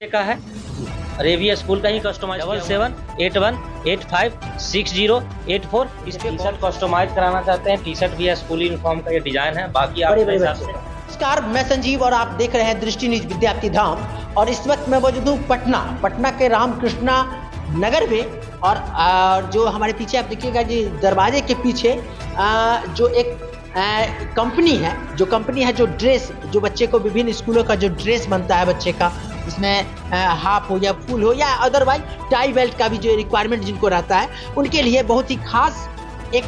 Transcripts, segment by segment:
का है रेवी स्कूल का ही कस्टमाइज 7781856084 इस पे बहुत कस्टमाइज कराना चाहते हैं। टी शर्ट भी है, स्कूल यूनिफॉर्म का ये डिजाइन है। बाकी आप हिसाब से नमस्कार, मैं संजीव और आप देख रहे हैं दृष्टि न्यूज विद्यार्थी धाम। और इस वक्त मैं मौजूद हूँ पटना के रामकृष्णा नगर में। और जो हमारे पीछे आप देखिएगा जी, दरवाजे के पीछे जो एक कंपनी है जो ड्रेस, जो बच्चे को विभिन्न स्कूलों का जो ड्रेस बनता है बच्चे का, इसमें हाफ हो या फुल हो या अदरवाइज टाई बेल्ट का भी जो रिक्वायरमेंट जिनको रहता है, उनके लिए बहुत ही खास एक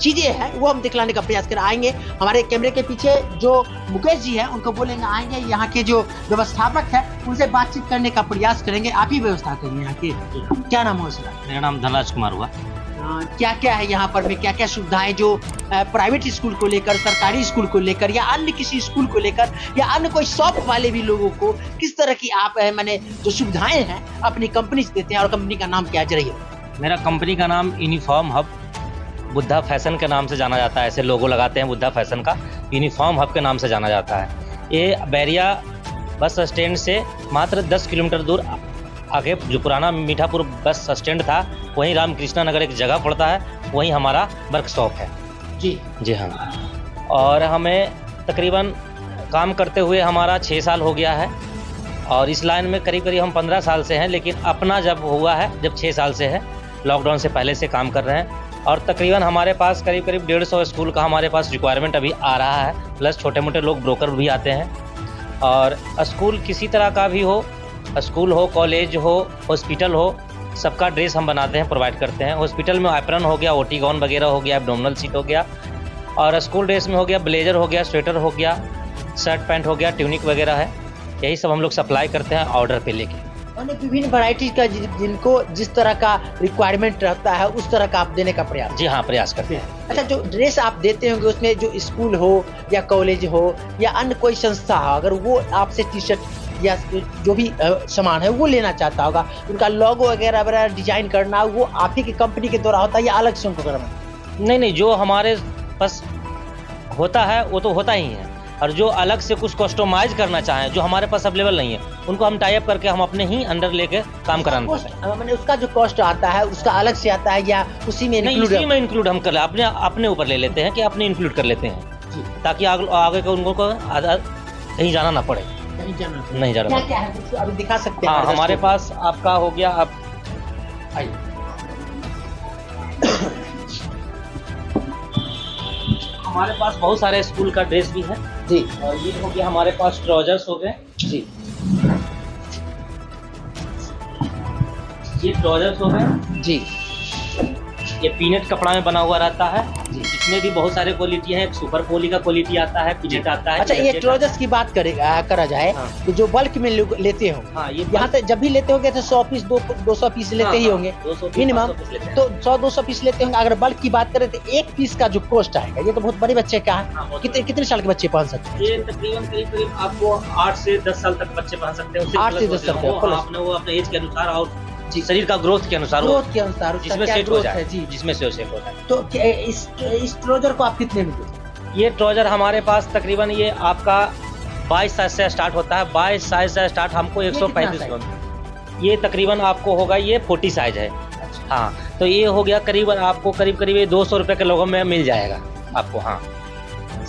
चीज़ें हैं, वो हम दिखलाने का प्रयास कर आएंगे। हमारे कैमरे के पीछे जो मुकेश जी हैं, उनको बोलेंगे आएंगे, यहाँ के जो व्यवस्थापक है उनसे बातचीत करने का प्रयास करेंगे। आप ही व्यवस्था करेंगे यहाँ के। क्या नाम है उसका? मेरा नाम धनराज कुमार हुआ। क्या क्या है यहाँ पर में, क्या क्या सुविधाएं जो प्राइवेट स्कूल को लेकर, सरकारी स्कूल को लेकर या अन्य किसी स्कूल को लेकर या अन्य कोई शॉप वाले भी लोगों को किस तरह की आप मैंने जो सुविधाएं हैं अपनी कंपनी से देते हैं? और कंपनी का नाम क्या जरिए? मेरा कंपनी का नाम यूनिफॉर्म हब बुद्धा फैशन के नाम से जाना जाता है। ऐसे लोगो लगाते हैं बुद्धा फैशन का, यूनिफॉर्म हब के नाम से जाना जाता है। ये बैरिया बस स्टैंड से मात्र 10 किलोमीटर दूर आगे जो पुराना मीठापुर बस स्टैंड था, वहीं रामकृष्णा नगर एक जगह पड़ता है, वहीं हमारा वर्कशॉप है। जी हाँ। और हमें तकरीबन काम करते हुए हमारा 6 साल हो गया है। और इस लाइन में करीब हम 15 साल से हैं, लेकिन अपना जब हुआ है जब 6 साल से है, लॉकडाउन से पहले से काम कर रहे हैं। और तकरीबन हमारे पास करीब 150 स्कूल का हमारे पास रिक्वायरमेंट अभी आ रहा है, प्लस छोटे मोटे लोग ब्रोकर भी आते हैं। और स्कूल किसी तरह का भी हो, स्कूल हो, कॉलेज हो, हॉस्पिटल हो, सबका ड्रेस हम बनाते हैं, प्रोवाइड करते हैं। हॉस्पिटल में एप्रन हो गया, ओटी गाउन वगैरह हो गया, एब्डोमिनल सीट हो गया, और स्कूल ड्रेस में हो गया ब्लेजर हो गया, स्वेटर हो गया, शर्ट पैंट हो गया, ट्यूनिक वगैरह है। यही सब हम लोग सप्लाई करते हैं ऑर्डर पे लेके। और विभिन्न वैरायटी का जिनको जिस तरह का रिक्वायरमेंट रहता है उस तरह का आप देने का प्रयास? जी हाँ, प्रयास करते हैं। अच्छा, जो ड्रेस आप देते होंगे उसमें जो स्कूल हो या कॉलेज हो या अन्य कोई संस्था हो, अगर वो आपसे टी शर्ट या जो भी सामान है वो लेना चाहता होगा, उनका लोगो वगैरह डिजाइन करना वो आप ही की कंपनी के द्वारा होता है या अलग से उनको करना? नहीं, जो हमारे पास होता है वो तो होता ही है। और जो अलग से कुछ कस्टमाइज करना चाहें, जो हमारे पास अवेलेबल नहीं है, उनको हम टाई अप करके हम अपने ही अंडर लेके काम कराना पड़ता है। मैंने उसका जो कॉस्ट आता है उसका अलग से आता है या उसी में इंक्लूड हम कर अपने ऊपर ले लेते हैं कि अपने इंक्लूड कर लेते हैं, ताकि आगे को उनको कहीं जाना ना पड़े। नहीं जाना। क्या है अभी दिखा सकते हैं? हाँ, हमारे पास आपका हो गया। आप आइए। हमारे पास बहुत सारे स्कूल का ड्रेस भी है जी। और ये हो गया हमारे पास ट्राउजर्स हो गए जी, ये ट्राउजर्स हो गए जी। ये पीनट कपड़ा में बना हुआ रहता है जी। इसमें भी बहुत सारे क्वालिटी है, एक सुपर पोली का क्वालिटी आता है, पीनट आता है। अच्छा, ये ट्राउजर्स की बात करा जाए तो जो बल्क में लेते हो, हाँ, ये यहाँ से जब भी लेते होंगे तो 100 पीस 200 पीस लेते ही होंगे मिनिमम, तो 100-200 पीस लेते होंगे। अगर बल्क की बात करें तो एक पीस का जो कॉस्ट आएगा, ये तो बहुत बड़े बच्चे का है। कितने साल के बच्चे पहन सकते हैं? ये तकरीबन करीब आपको 8 से 10 साल तक बच्चे पहन सकते हैं। 8 से 10 साल आपने वो अपने एज के अनुसार और शरीर का ग्रोथ के अनुसार जिसमें सेट हो जाए जी, जिसमें से सेट हो जाए। तो इस ट्राउजर को आप कितने में देते? ये ट्राउजर हमारे पास तकरीबन ये आपका 22 साइज से स्टार्ट होता है। 22 साइज से स्टार्ट हमको 135 का। ये तकरीबन आपको होगा, ये 40 साइज है। हाँ, तो ये हो गया करीबन आपको करीब 200 रुपए के लोगों में मिल जाएगा आपको। हाँ,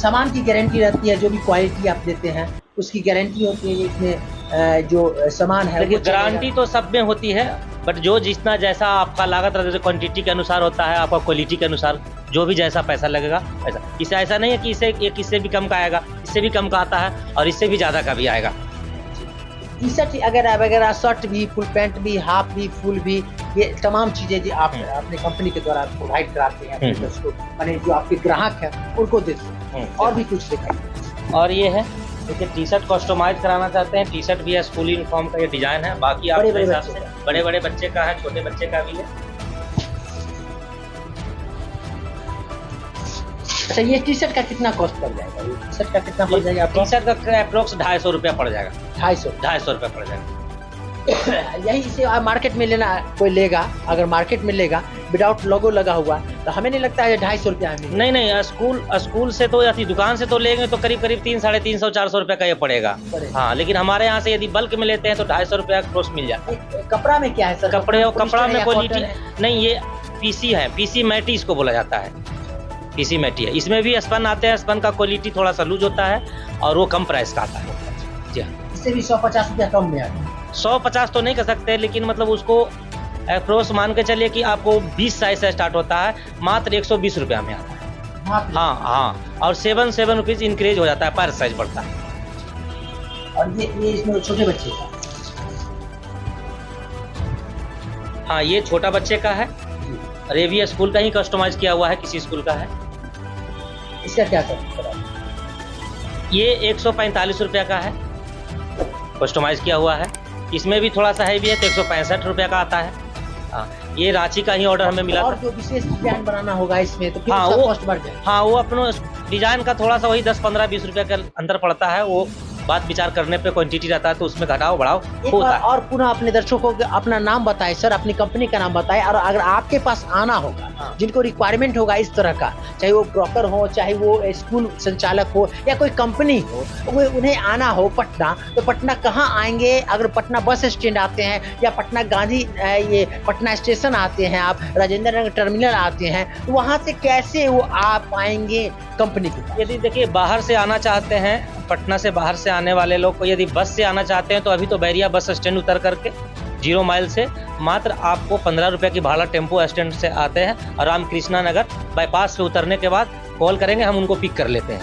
सामान की गारंटी रहती है, जो भी क्वालिटी आप देते हैं उसकी गारंटी होती है। इसमें जो सामान है, देखिए गारंटी तो सब में होती है, बट जो जितना जैसा आपका लागत रहता है, क्वांटिटी के अनुसार होता है, आपका क्वालिटी के अनुसार जो भी जैसा पैसा लगेगा ऐसा। इससे ऐसा नहीं है कि इससे भी कम का आएगा, इससे भी कम का आता है और इससे भी ज़्यादा का भी आएगा। टी शर्ट वगैरह, शर्ट भी, फुल पैंट भी, हाफ भी, फुल भी, ये तमाम चीजें जो आप अपने कंपनी के द्वारा प्रोवाइड कराते हैं को, माने जो आपके ग्राहक हैं उनको देते हैं। और भी कुछ दिखाइए। और ये है, देखिए टी शर्ट कस्टमाइज कराना चाहते हैं, टी शर्ट भी है, स्कूल यूनिफॉर्म का ये डिजाइन है। बाकी आप हिसाब से बड़े बच्चे का है, छोटे बच्चे का भी है। अच्छा, ये टी शर्ट का कितना कॉस्ट पड़ जाएगा? टी शर्ट का कितना पड़ जाएगा? टी शर्ट का अप्रोक्स 250 रुपया पड़ जाएगा। 250 रुपया पड़ जाएगा। यही इसे मार्केट में लेना कोई लेगा, अगर मार्केट में लेगा विदाउट लोगो लगा हुआ तो हमें नहीं लगता है 250 रुपया में। नहीं, स्कूल से तो या दुकान से तो लेंगे तो करीब 300, 400 रुपया का ये पड़ेगा। हाँ, लेकिन हमारे यहाँ से यदि बल्क में लेते हैं तो 250 रुपया क्रॉस मिल जाता है। कपड़ा में क्या है सर? कपड़ा में क्वालिटी नहीं, ये पीसी है, पीसी मैटी इसको बोला जाता है, पीसी मैटी है। इसमें भी स्पन आते हैं, स्पन का क्वालिटी थोड़ा सा लूज होता है और वो कम प्राइस का आता है। जी हाँ, इससे भी 150 रुपया कम में आता है। 150 तो नहीं कर सकते, लेकिन मतलब उसको अप्रोक्स मान के चलिए कि आपको 20 साइज से स्टार्ट होता है, मात्र 120 रुपया में आता है। हाँ, और 7 रुपीज इंक्रीज हो जाता है, पर साइज बढ़ता है। और ये इसमें छोटे बच्चे का? हाँ, ये छोटा बच्चे का है, रेवी स्कूल का ही कस्टमाइज किया हुआ है, किसी स्कूल का है। इसका क्या कर? ये 145 रुपया का है, कस्टमाइज किया हुआ है। इसमें भी थोड़ा सा हैवी है तो 165 रुपया का आता है। हाँ, ये रांची का ही ऑर्डर हमें मिला और था। जो विशेष डिजाइन बनाना होगा इसमें तो फिर हाँ, उसका वो कॉस्ट बढ़ जाएगा। हाँ, वो अपने डिजाइन का थोड़ा सा वही 10, 15, 20 रुपया के अंदर पड़ता है। वो बात विचार करने पे क्वांटिटी रहता है तो उसमें घटाओ बढ़ाओ होता है। और पुनः अपने दर्शकों को अपना नाम बताएं सर, अपनी कंपनी का नाम बताएं। और अगर आपके पास आना होगा, जिनको रिक्वायरमेंट होगा इस तरह का, चाहे वो ब्रोकर हो, चाहे वो स्कूल संचालक हो या कोई कंपनी हो, वो उन्हें आना हो पटना, तो पटना कहाँ आएंगे? अगर पटना बस स्टैंड आते हैं या पटना गांधी ये पटना स्टेशन आते हैं, आप राजेंद्र नगर टर्मिनल आते हैं, तो वहाँ से कैसे वो आप आएंगे कंपनी के? यदि देखिए बाहर से आना चाहते हैं, पटना से बाहर से आने वाले लोग को यदि बस से आना चाहते हैं तो अभी तो बैरिया बस स्टैंड उतर करके 0 माइल से मात्र आपको 15 रुपये की भाड़ा टेम्पो स्टैंड से आते हैं और रामकृष्णा नगर बाईपास पे उतरने के बाद कॉल करेंगे, हम उनको पिक कर लेते हैं।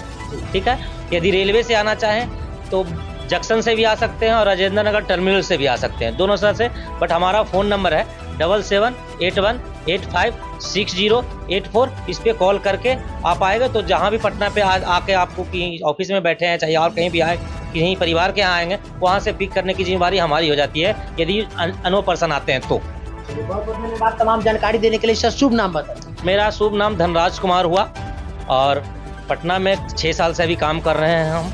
ठीक है। यदि रेलवे से आना चाहें तो जंक्शन से भी आ सकते हैं और राजेंद्र नगर टर्मिनल से भी आ सकते हैं, दोनों तरह से। बट हमारा फ़ोन नंबर है 7781856084। इस पे कॉल करके आप आएगा तो जहाँ भी पटना पे आके आपको ऑफिस में बैठे हैं, चाहे और कहीं भी आए, कहीं परिवार के यहाँ आएंगे, वहाँ से पिक करने की जिम्मेदारी हमारी हो जाती है यदि अनोन पर्सन आते हैं तो। बहुत बहुत धन्यवाद तमाम जानकारी देने के लिए। सर शुभ नाम बताएं। मेरा शुभ नाम धनराज कुमार हुआ और पटना में 6 साल से अभी काम कर रहे हैं हम,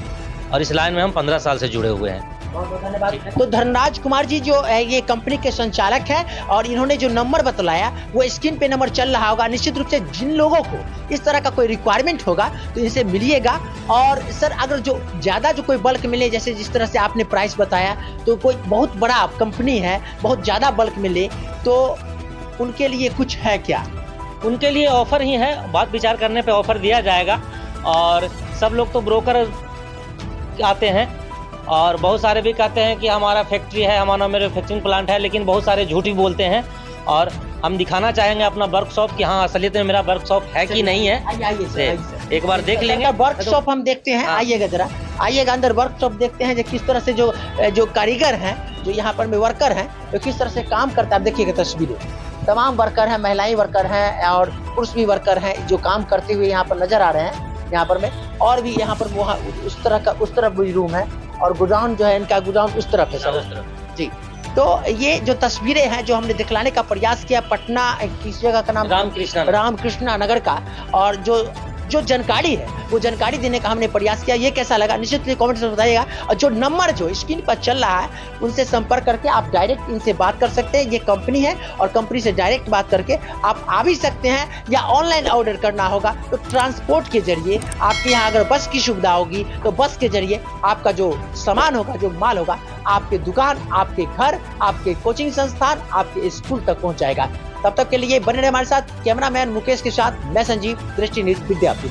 और इस लाइन में हम 15 साल से जुड़े हुए हैं। बहुत बहुत धन्यवाद। तो धनराज कुमार जी जो है ये कंपनी के संचालक हैं और इन्होंने जो नंबर बतलाया वो स्क्रीन पे नंबर चल रहा होगा। निश्चित रूप से जिन लोगों को इस तरह का कोई रिक्वायरमेंट होगा तो इनसे मिलिएगा। और सर अगर जो ज़्यादा जो कोई बल्क मिले, जैसे जिस तरह से आपने प्राइस बताया, तो कोई बहुत बड़ा कंपनी है, बहुत ज़्यादा बल्क मिले तो उनके लिए कुछ है क्या? उनके लिए ऑफर ही है, बात विचार करने पे ऑफर दिया जाएगा। और सब लोग तो ब्रोकर आते हैं और बहुत सारे भी कहते हैं कि हमारा फैक्ट्री है, हमारा मैन्युफैक्चरिंग प्लांट है, लेकिन बहुत सारे झूठ भी बोलते हैं। और हम दिखाना चाहेंगे अपना वर्कशॉप कि हाँ असलियत में मेरा वर्कशॉप है कि नहीं है। आइए एक बार देख लेंगे। वर्कशॉप हम देखते हैं। आइएगा जरा, आइएगा अंदर वर्कशॉप देखते हैं जो किस तरह से जो कारीगर हैं, जो यहाँ पर में वर्कर हैं, तो किस तरह से काम करता है। आप देखिएगा तस्वीरें, तमाम वर्कर हैं, महिलाएं वर्कर हैं और पुरुष भी वर्कर हैं जो काम करते हुए यहाँ पर नजर आ रहे हैं। यहाँ पर में और भी यहाँ पर वहाँ उस तरफ भी रूम है और गोडाउन जो है इनका गोडाउन उस तरफ है सर जी। तो ये जो तस्वीरें हैं जो हमने दिखलाने का प्रयास किया पटना किस जगह का नाम? रामकृष्णा नगर का। और जो जानकारी है वो जानकारी देने का हमने प्रयास किया। ये कैसा लगा निश्चित रूप से कमेंट में बताइएगा। और जो नंबर जो स्क्रीन पर चल रहा है उनसे संपर्क करके आप डायरेक्ट इनसे बात कर सकते हैं। ये कंपनी है और कंपनी से डायरेक्ट बात करके आप आ भी सकते हैं, या ऑनलाइन ऑर्डर करना होगा तो ट्रांसपोर्ट के जरिए आपके यहाँ अगर बस की सुविधा होगी तो बस के जरिए आपका जो सामान होगा, जो माल होगा, आपके दुकान, आपके घर, आपके कोचिंग संस्थान, आपके स्कूल तक पहुँच जाएगा। तब तक के लिए बने रहे हमारे साथ। कैमरामैन मुकेश के साथ मैं संजीव, दृष्टि न्यूज़ विद्यार्थी।